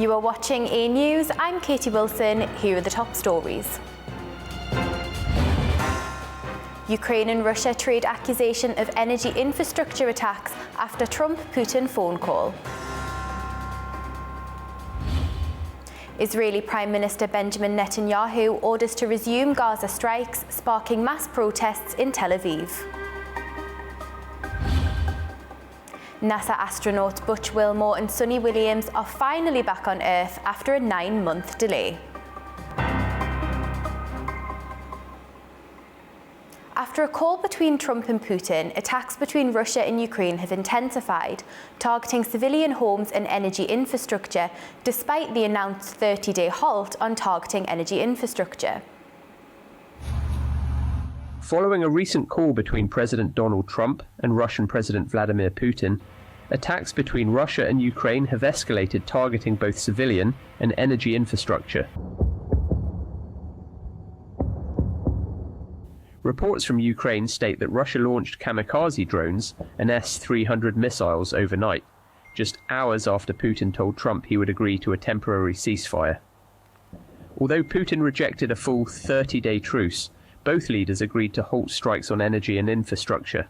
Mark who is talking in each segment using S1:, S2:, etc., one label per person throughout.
S1: You are watching A News. I'm Katie Wilson. Here are the top stories. Ukraine and Russia trade accusation of energy infrastructure attacks after Trump-Putin phone call. Israeli Prime Minister Benjamin Netanyahu orders to resume Gaza strikes, sparking mass protests in Tel Aviv. NASA astronauts Butch Wilmore and Suni Williams are finally back on Earth after a 9-month delay. After a call between Trump and Putin, attacks between Russia and Ukraine have intensified, targeting civilian homes and energy infrastructure, despite the announced 30-day halt on targeting energy infrastructure.
S2: Following a recent call between President Donald Trump and Russian President Vladimir Putin, attacks between Russia and Ukraine have escalated, targeting both civilian and energy infrastructure. Reports from Ukraine state that Russia launched kamikaze drones and S-300 missiles overnight, just hours after Putin told Trump he would agree to a temporary ceasefire. Although Putin rejected a full 30-day truce, both leaders agreed to halt strikes on energy and infrastructure.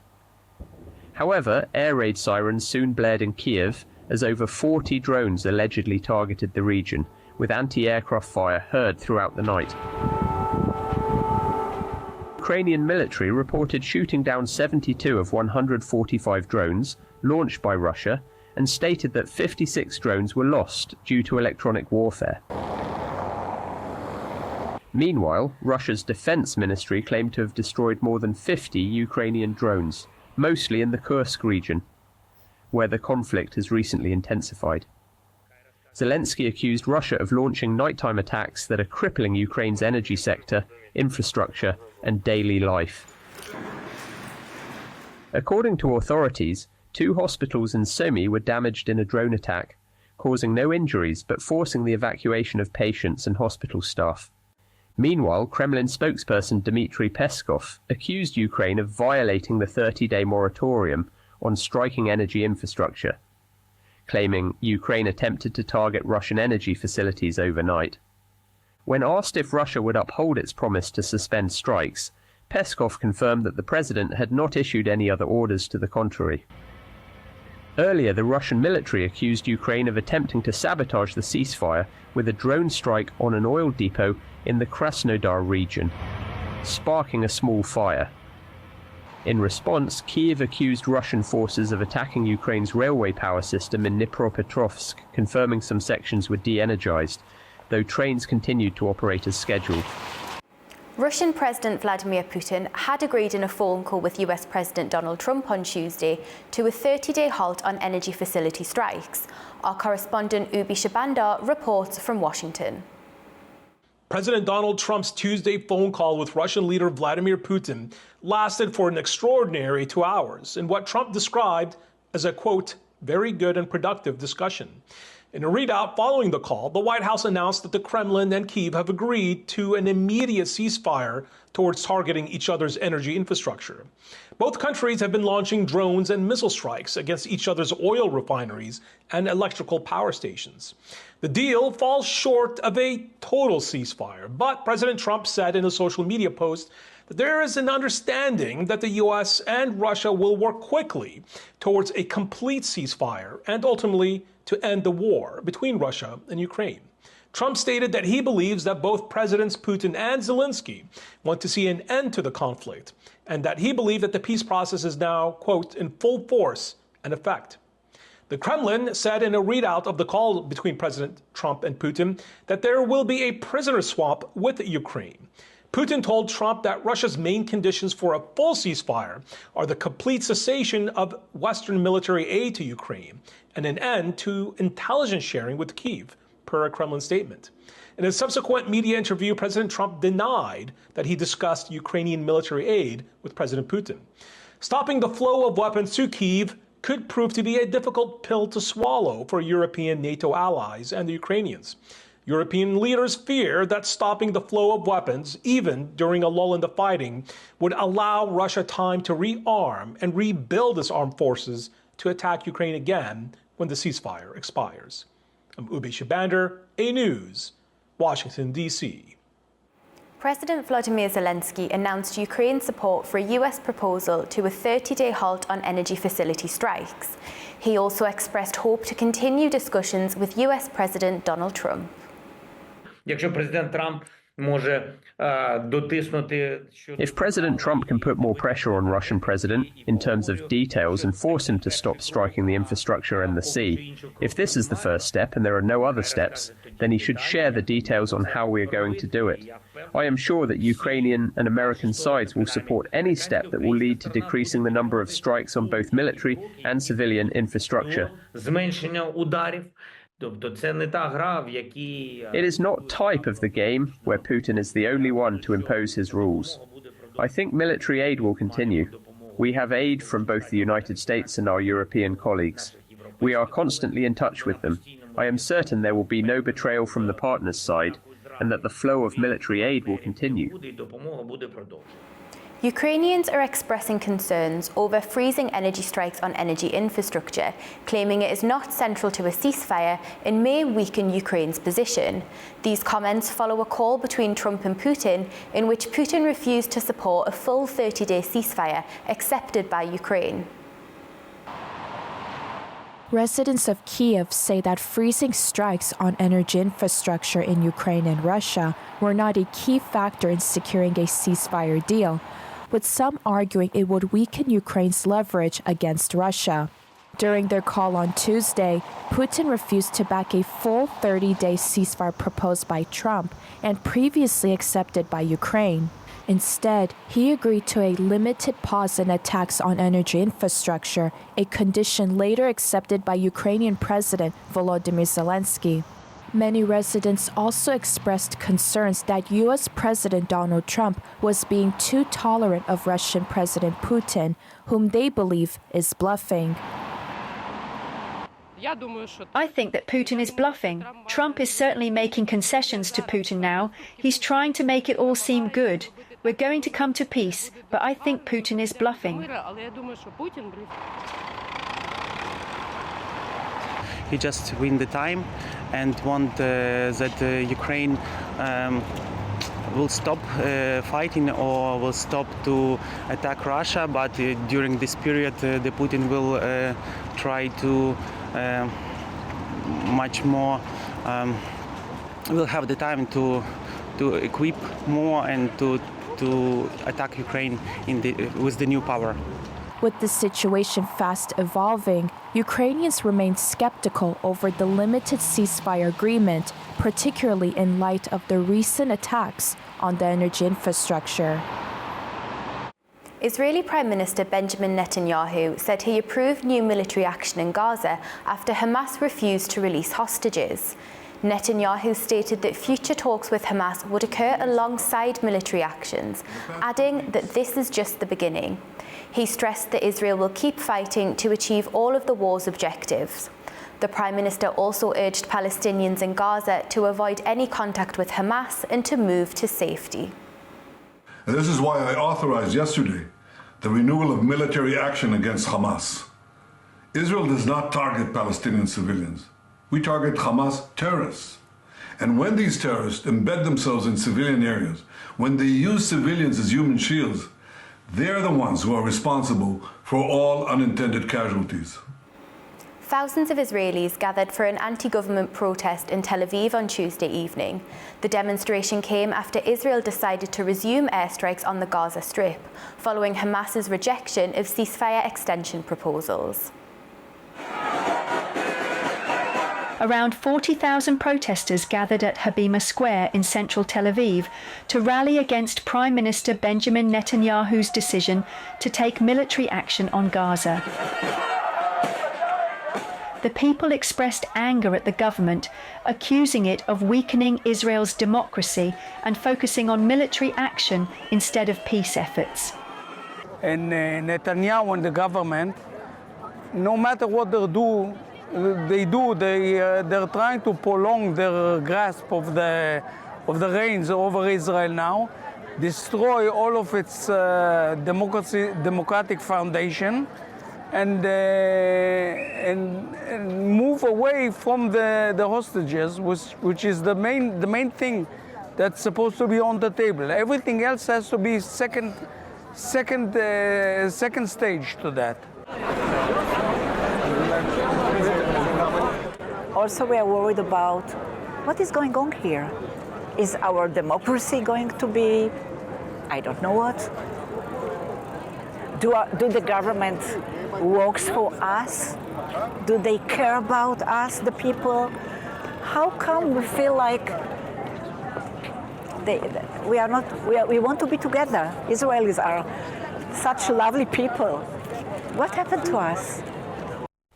S2: However, air raid sirens soon blared in Kiev as over 40 drones allegedly targeted the region, with anti-aircraft fire heard throughout the night. Ukrainian military reported shooting down 72 of 145 drones launched by Russia and stated that 56 drones were lost due to electronic warfare. Meanwhile, Russia's defense ministry claimed to have destroyed more than 50 Ukrainian drones, mostly in the Kursk region, where the conflict has recently intensified. Zelensky accused Russia of launching nighttime attacks that are crippling Ukraine's energy sector, infrastructure, and daily life. According to authorities, 2 hospitals in Sumy were damaged in a drone attack, causing no injuries but forcing the evacuation of patients and hospital staff. Meanwhile, Kremlin spokesperson Dmitry Peskov accused Ukraine of violating the 30-day moratorium on striking energy infrastructure, claiming Ukraine attempted to target Russian energy facilities overnight. When asked if Russia would uphold its promise to suspend strikes, Peskov confirmed that the president had not issued any other orders to the contrary. Earlier, the Russian military accused Ukraine of attempting to sabotage the ceasefire with a drone strike on an oil depot in the Krasnodar region, sparking a small fire. In response, Kyiv accused Russian forces of attacking Ukraine's railway power system in Dnipropetrovsk, confirming some sections were de-energized, though trains continued to operate as scheduled.
S1: Russian President Vladimir Putin had agreed in a phone call with US President Donald Trump on Tuesday to a 30-day halt on energy facility strikes. Our correspondent Ubi Shabandar reports from Washington.
S3: President Donald Trump's Tuesday phone call with Russian leader Vladimir Putin lasted for an extraordinary 2 hours in what Trump described as a, quote, very good and productive discussion. In a readout following the call, the White House announced that the Kremlin and Kyiv have agreed to an immediate ceasefire towards targeting each other's energy infrastructure. Both countries have been launching drones and missile strikes against each other's oil refineries and electrical power stations. The deal falls short of a total ceasefire, but President Trump said in a social media post that there is an understanding that the U.S. and Russia will work quickly towards a complete ceasefire and ultimately to end the war between Russia and Ukraine. Trump stated that he believes that both Presidents Putin and Zelensky want to see an end to the conflict, and that he believed that the peace process is now, quote, in full force and effect. The Kremlin said in a readout of the call between President Trump and Putin that there will be a prisoner swap with Ukraine. Putin told Trump that Russia's main conditions for a full ceasefire are the complete cessation of Western military aid to Ukraine and an end to intelligence sharing with Kyiv, per a Kremlin statement. In a subsequent media interview, President Trump denied that he discussed Ukrainian military aid with President Putin. Stopping the flow of weapons to Kyiv could prove to be a difficult pill to swallow for European NATO allies and the Ukrainians. European leaders fear that stopping the flow of weapons, even during a lull in the fighting, would allow Russia time to rearm and rebuild its armed forces to attack Ukraine again when the ceasefire expires. I'm Ubi Shabander, A News, Washington, D.C.
S1: President Volodymyr Zelensky announced Ukraine's support for a US proposal to a 30-day halt on energy facility strikes. He also expressed hope to continue discussions with US President Donald Trump.
S4: Якщо президент Трамп може дотиснути щодо
S2: If President Trump can put more pressure on Russian President in terms of details and force him to stop striking the infrastructure and the sea, if this is the first step and there are no other steps, then he should share the details on how we are going to do it. I am sure that Ukrainian and American sides will support any step that will lead to decreasing the number of strikes on both military and civilian infrastructure.
S4: зменшення ударів. Тобто це не та гра, в якій
S2: It is not type of the game where Putin is the only one to impose his rules. I think military aid will continue. We have aid from both the United States and our European colleagues. We are constantly in touch with them. I am certain there will be no betrayal from the partners' side and that the flow of military aid will continue.
S4: буде і допомога буде продовжена.
S1: Ukrainians are expressing concerns over freezing energy strikes on energy infrastructure, claiming it is not central to a ceasefire and may weaken Ukraine's position. These comments follow a call between Trump and Putin, in which Putin refused to support a full 30-day ceasefire accepted by Ukraine.
S5: Residents of Kyiv say that freezing strikes on energy infrastructure in Ukraine and Russia were not a key factor in securing a ceasefire deal, with some arguing it would weaken Ukraine's leverage against Russia. During their call on Tuesday, Putin refused to back a full 30-day ceasefire proposed by Trump and previously accepted by Ukraine. Instead, he agreed to a limited pause in attacks on energy infrastructure, a condition later accepted by Ukrainian President Volodymyr Zelensky. Many residents also expressed concerns that U.S. President Donald Trump was being too tolerant of Russian President Putin, whom they believe is bluffing.
S6: I think that Putin is bluffing. Trump is certainly making concessions to Putin now. He's trying to make it all seem good. We're going to come to peace, but I think Putin is bluffing.
S7: He just win the time and want that Ukraine will stop fighting or will stop to attack Russia. But during this period, the Putin will try to much more. Will have the time to equip more and to attack Ukraine with the new power.
S5: With the situation fast evolving, Ukrainians remain skeptical over the limited ceasefire agreement, particularly in light of the recent attacks on the energy infrastructure.
S1: Israeli Prime Minister Benjamin Netanyahu said he approved new military action in Gaza after Hamas refused to release hostages. Netanyahu stated that future talks with Hamas would occur alongside military actions, adding that this is just the beginning. He stressed that Israel will keep fighting to achieve all of the war's objectives. The Prime Minister also urged Palestinians in Gaza to avoid any contact with Hamas and to move to safety.
S8: And this is why I authorized yesterday the renewal of military action against Hamas. Israel does not target Palestinian civilians. We target Hamas terrorists. And when these terrorists embed themselves in civilian areas, when they use civilians as human shields, they're the ones who are responsible for all unintended casualties.
S1: Thousands of Israelis gathered for an anti-government protest in Tel Aviv on Tuesday evening. The demonstration came after Israel decided to resume airstrikes on the Gaza Strip, following Hamas's rejection of ceasefire extension proposals.
S6: Around 40,000 protesters gathered at Habima Square in central Tel Aviv to rally against Prime Minister Benjamin Netanyahu's decision to take military action on Gaza. The people expressed anger at the government, accusing it of weakening Israel's democracy and focusing on military action instead of peace efforts.
S9: And Netanyahu and the government, no matter what they're trying to prolong their grasp of the reins over Israel now, destroy all of its democratic foundation, and move away from the hostages, which is the main thing that's supposed to be on the table. Everything else has to be second stage to that.
S10: Also, we are worried about what is going on here. Is our democracy going to be, I don't know what? Do the government works for us? Do they care about us, the people? How come we feel like we want to be together? Israelis are such lovely people. What happened to us?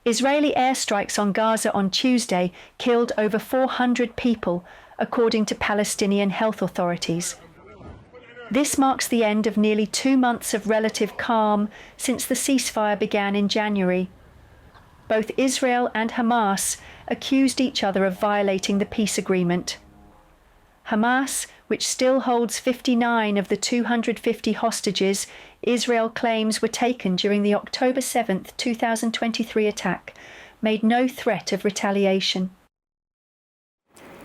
S6: Israeli airstrikes on Gaza on Tuesday killed over 400 people, according to Palestinian health authorities. This marks the end of nearly 2 months of relative calm since the ceasefire began in January. Both Israel and Hamas accused each other of violating the peace agreement. Hamas, which still holds 59 of the 250 hostages Israel claims were taken during the October 7, 2023 attack, made no threat of retaliation.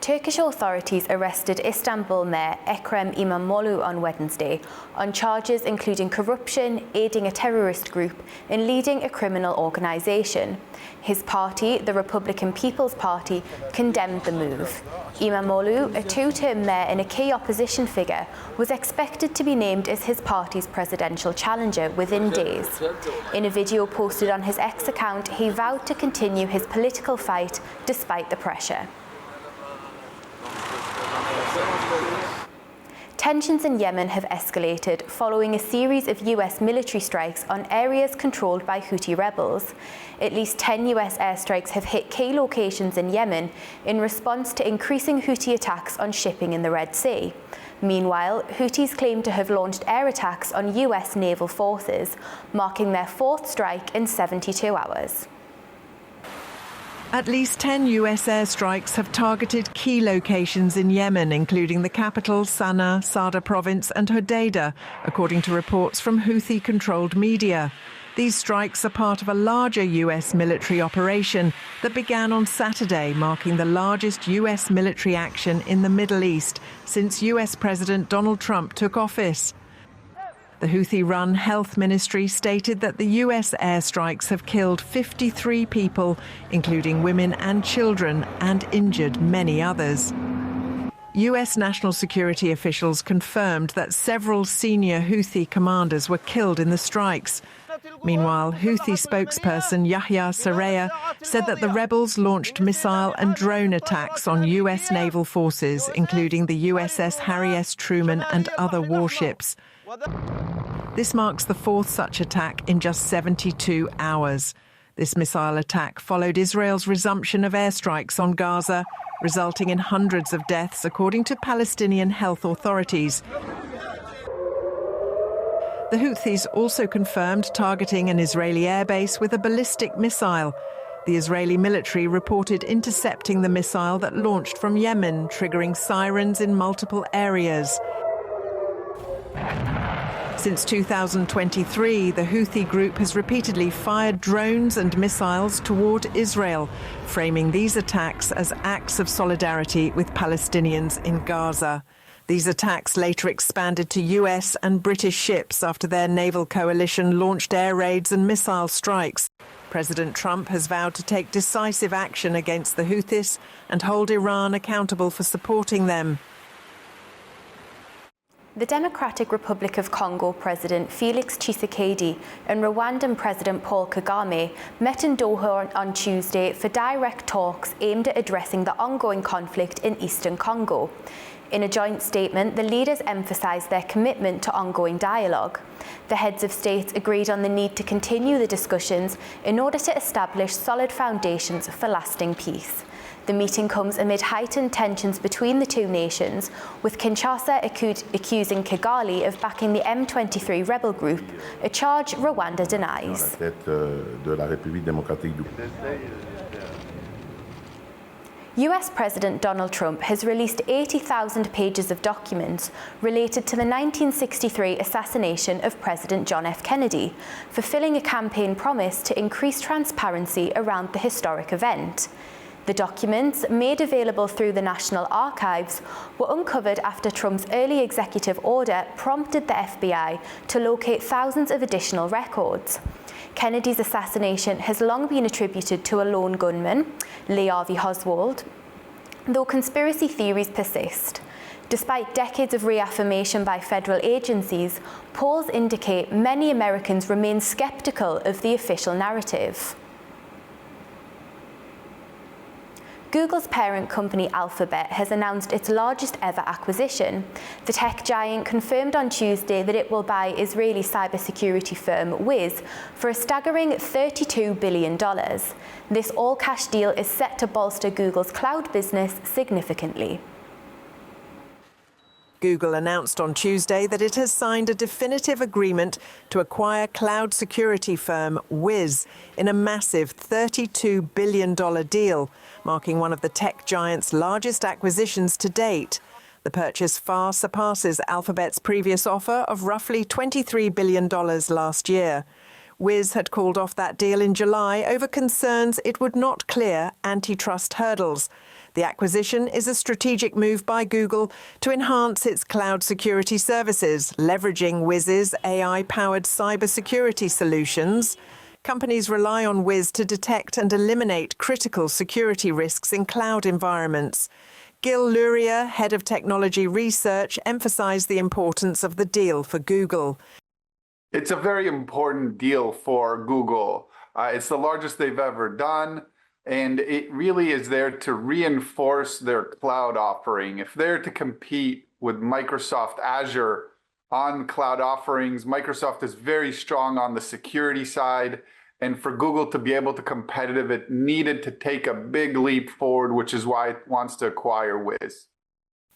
S1: Turkish authorities arrested Istanbul Mayor Ekrem İmamoğlu on Wednesday on charges including corruption, aiding a terrorist group, and leading a criminal organisation. His party, the Republican People's Party, condemned the move. İmamoğlu, a two-term mayor and a key opposition figure, was expected to be named as his party's presidential challenger within days. In a video posted on his X account, he vowed to continue his political fight despite the pressure. Tensions in Yemen have escalated following a series of US military strikes on areas controlled by Houthi rebels. At least 10 US airstrikes have hit key locations in Yemen in response to increasing Houthi attacks on shipping in the Red Sea. Meanwhile, Houthis claim to have launched air attacks on US naval forces, marking their fourth strike in 72 hours.
S11: At least 10 US airstrikes have targeted key locations in Yemen, including the capital, Sana'a, Sada province and Hodeidah, according to reports from Houthi-controlled media. These strikes are part of a larger US military operation that began on Saturday, marking the largest US military action in the Middle East since US President Donald Trump took office. The Houthi-run health ministry stated that the US airstrikes have killed 53 people, including women and children, and injured many others. US national security officials confirmed that several senior Houthi commanders were killed in the strikes. Meanwhile, Houthi spokesperson Yahya Saraya said that the rebels launched missile and drone attacks on US naval forces, including the USS Harry S. Truman and other warships. This marks the fourth such attack in just 72 hours. This missile attack followed Israel's resumption of airstrikes on Gaza, resulting in hundreds of deaths, according to Palestinian health authorities. The Houthis also confirmed targeting an Israeli airbase with a ballistic missile. The Israeli military reported intercepting the missile that launched from Yemen, triggering sirens in multiple areas. Since 2023, the Houthi group has repeatedly fired drones and missiles toward Israel, framing these attacks as acts of solidarity with Palestinians in Gaza. These attacks later expanded to US and British ships after their naval coalition launched air raids and missile strikes. President Trump has vowed to take decisive action against the Houthis and hold Iran accountable for supporting them.
S1: The Democratic Republic of Congo President Felix Tshisekedi and Rwandan President Paul Kagame met in Doha on Tuesday for direct talks aimed at addressing the ongoing conflict in eastern Congo. In a joint statement, the leaders emphasised their commitment to ongoing dialogue. The heads of state agreed on the need to continue the discussions in order to establish solid foundations for lasting peace. The meeting comes amid heightened tensions between the two nations, with Kinshasa accusing Kigali of backing the M23 rebel group, a charge Rwanda denies. US President Donald Trump has released 80,000 pages of documents related to the 1963 assassination of President John F. Kennedy, fulfilling a campaign promise to increase transparency around the historic event. The documents, made available through the National Archives, were uncovered after Trump's early executive order prompted the FBI to locate thousands of additional records. Kennedy's assassination has long been attributed to a lone gunman, Lee Harvey Oswald, though conspiracy theories persist. Despite decades of reaffirmation by federal agencies, polls indicate many Americans remain skeptical of the official narrative. Google's parent company Alphabet has announced its largest ever acquisition. The tech giant confirmed on Tuesday that it will buy Israeli cybersecurity firm Wiz for a staggering $32 billion. This all-cash deal is set to bolster Google's cloud business significantly.
S11: Google announced on Tuesday that it has signed a definitive agreement to acquire cloud security firm Wiz in a massive $32 billion deal, marking one of the tech giant's largest acquisitions to date. The purchase far surpasses Alphabet's previous offer of roughly $23 billion last year. Wiz had called off that deal in July over concerns it would not clear antitrust hurdles. The acquisition is a strategic move by Google to enhance its cloud security services, leveraging Wiz's AI-powered cybersecurity solutions. Companies rely on Wiz to detect and eliminate critical security risks in cloud environments. Gil Luria, head of technology research, emphasized the importance of the deal for Google.
S12: It's a very important deal for Google. It's the largest they've ever done. And it really is there to reinforce their cloud offering. If they're to compete with Microsoft Azure on cloud offerings, Microsoft is very strong on the security side. And for Google to be able to competitive, it needed to take a big leap forward, which is why it wants to acquire Wiz.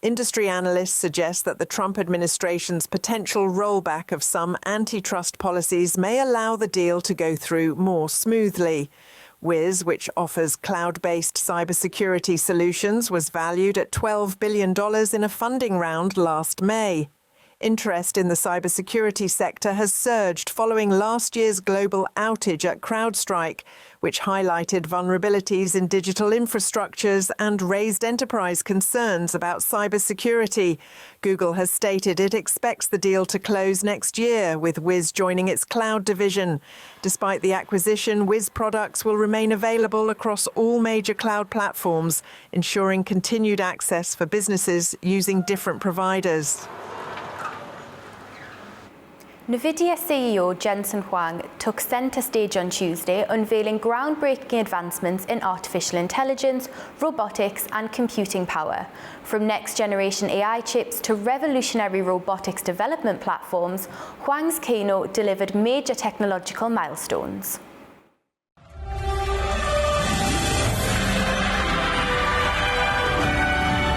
S11: Industry analysts suggest that the Trump administration's potential rollback of some antitrust policies may allow the deal to go through more smoothly. Wiz, which offers cloud-based cybersecurity solutions, was valued at $12 billion in a funding round last May. Interest in the cybersecurity sector has surged following last year's global outage at CrowdStrike, which highlighted vulnerabilities in digital infrastructures and raised enterprise concerns about cybersecurity. Google has stated it expects the deal to close next year, with Wiz joining its cloud division. Despite the acquisition, Wiz products will remain available across all major cloud platforms, ensuring continued access for businesses using different providers.
S1: NVIDIA CEO Jensen Huang took centre stage on Tuesday, unveiling groundbreaking advancements in artificial intelligence, robotics and computing power. From next-generation AI chips to revolutionary robotics development platforms, Huang's keynote delivered major technological milestones.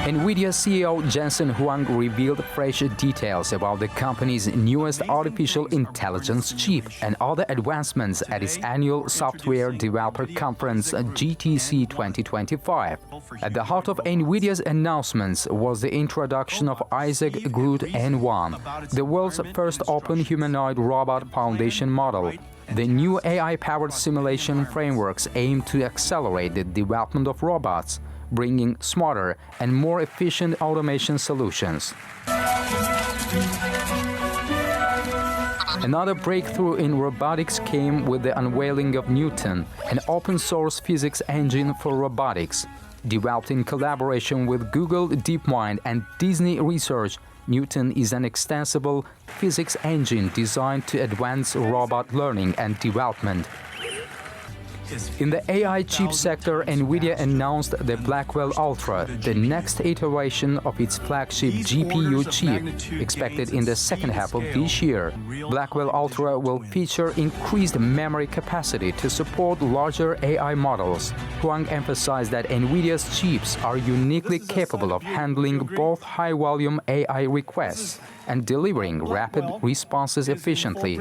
S13: NVIDIA CEO Jensen Huang revealed fresh details about the company's newest artificial intelligence chip and other advancements at its annual Software Developer Conference GTC 2025. At the heart of NVIDIA's announcements was the introduction of Isaac GR00T N1, the world's first open humanoid robot foundation model. The new AI-powered simulation frameworks aim to accelerate the development of robots, bringing smarter and more efficient automation solutions. Another breakthrough in robotics came with the unveiling of Newton, an open-source physics engine for robotics. Developed in collaboration with Google DeepMind and Disney Research, Newton is an extensible physics engine designed to advance robot learning and development. In the AI chip sector, NVIDIA announced the Blackwell Ultra, the next iteration of its flagship GPU chip, expected in the second half of this year. Blackwell Ultra will feature increased memory capacity to support larger AI models. Huang emphasized that NVIDIA's chips are uniquely capable of handling both high-volume AI requests and delivering rapid responses efficiently.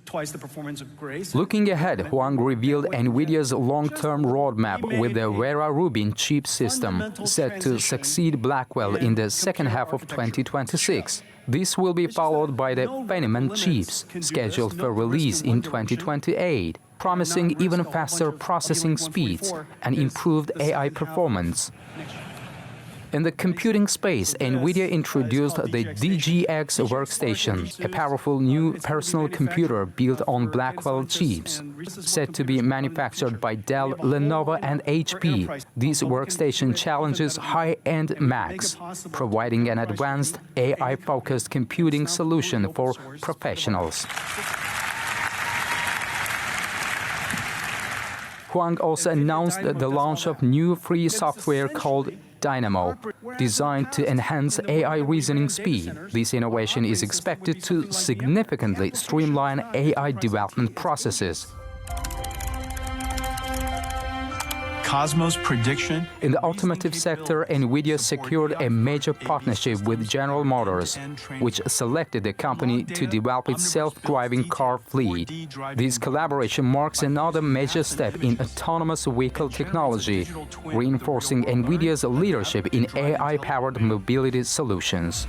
S14: Twice the performance of Grace.
S13: Looking ahead, Huang revealed NVIDIA's long-term roadmap with the Vera Rubin chip system, set to succeed Blackwell in the second half of 2026. This will be followed by the Feynman chips, scheduled for release in 2028, promising even faster processing speeds and improved AI performance. In the computing space, NVIDIA introduced the DGX workstation, a powerful new personal computer built on Blackwell chips. Set to be manufactured by Dell, Lenovo, and HP, this workstation challenges high-end Macs, providing an advanced AI-focused computing solution for professionals. Huang also announced the launch of new free software called Dynamo, designed to enhance AI reasoning speed. This innovation is expected to significantly streamline AI development processes.
S14: Cosmos prediction.
S13: In the automotive sector, NVIDIA secured a major partnership with General Motors, which selected the company to develop its self-driving car fleet. This collaboration marks another major step in autonomous vehicle technology, reinforcing NVIDIA's leadership in AI-powered mobility solutions.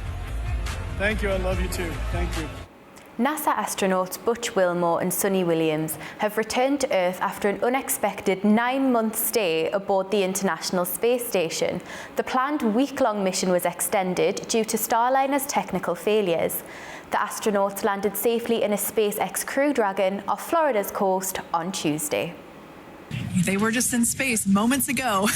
S14: Thank you, I love you too. Thank you.
S1: NASA astronauts Butch Wilmore and Suni Williams have returned to Earth after an unexpected 9-month stay aboard the International Space Station. The planned week-long mission was extended due to Starliner's technical failures. The astronauts landed safely in a SpaceX Crew Dragon off Florida's coast on Tuesday.
S15: They were just in space moments ago,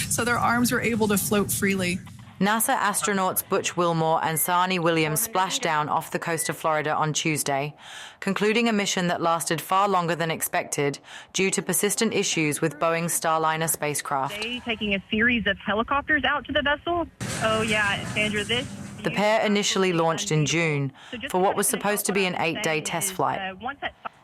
S15: so their arms were able to float freely.
S16: NASA astronauts Butch Wilmore and Suni Williams splashed down off the coast of Florida on Tuesday, concluding a mission that lasted far longer than expected due to persistent issues with Boeing's Starliner spacecraft.
S17: Taking a series of helicopters out to the vessel. Oh yeah, Sandra, this.
S16: The pair initially launched in June for what was supposed to be an 8-day test flight.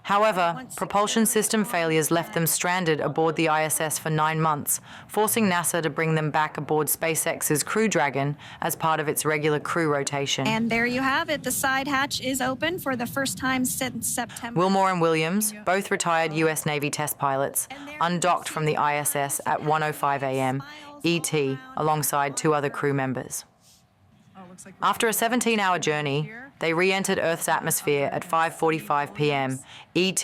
S16: However, propulsion system failures left them stranded aboard the ISS for 9 months, forcing NASA to bring them back aboard SpaceX's Crew Dragon as part of its regular crew rotation.
S18: And there you have it. The side hatch is open for the first time since September.
S16: Wilmore and Williams, both retired U.S. Navy test pilots, undocked from the ISS at 1:05 a.m. ET alongside 2 other crew members. After a 17-hour journey, they re-entered Earth's atmosphere at 5:45 p.m. ET,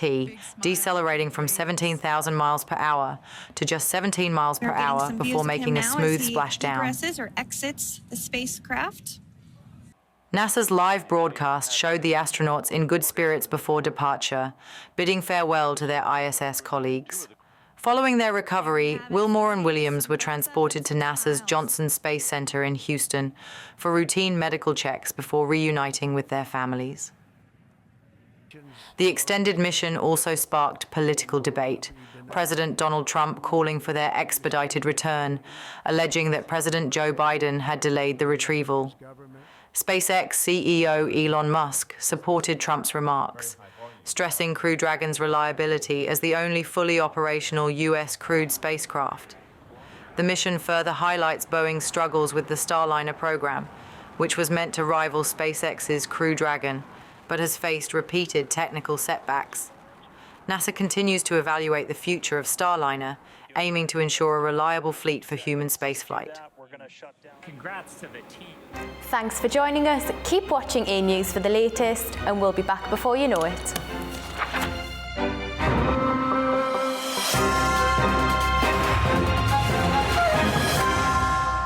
S16: decelerating from 17,000 miles per hour to just 17 miles per hour before making a smooth splashdown.
S18: Or exits the spacecraft.
S16: NASA's live broadcast showed the astronauts in good spirits before departure, bidding farewell to their ISS colleagues. Following their recovery, Wilmore and Williams were transported to NASA's Johnson Space Center in Houston for routine medical checks before reuniting with their families. The extended mission also sparked political debate, President Donald Trump calling for their expedited return, alleging that President Joe Biden had delayed the retrieval. SpaceX CEO Elon Musk supported Trump's remarks, stressing Crew Dragon's reliability as the only fully operational U.S. crewed spacecraft. The mission further highlights Boeing's struggles with the Starliner program, which was meant to rival SpaceX's Crew Dragon, but has faced repeated technical setbacks. NASA continues to evaluate the future of Starliner, aiming to ensure a reliable fleet for human spaceflight.
S19: Congrats to the team.
S1: Thanks for joining us. Keep watching A News for the latest, and we'll be back before you know it.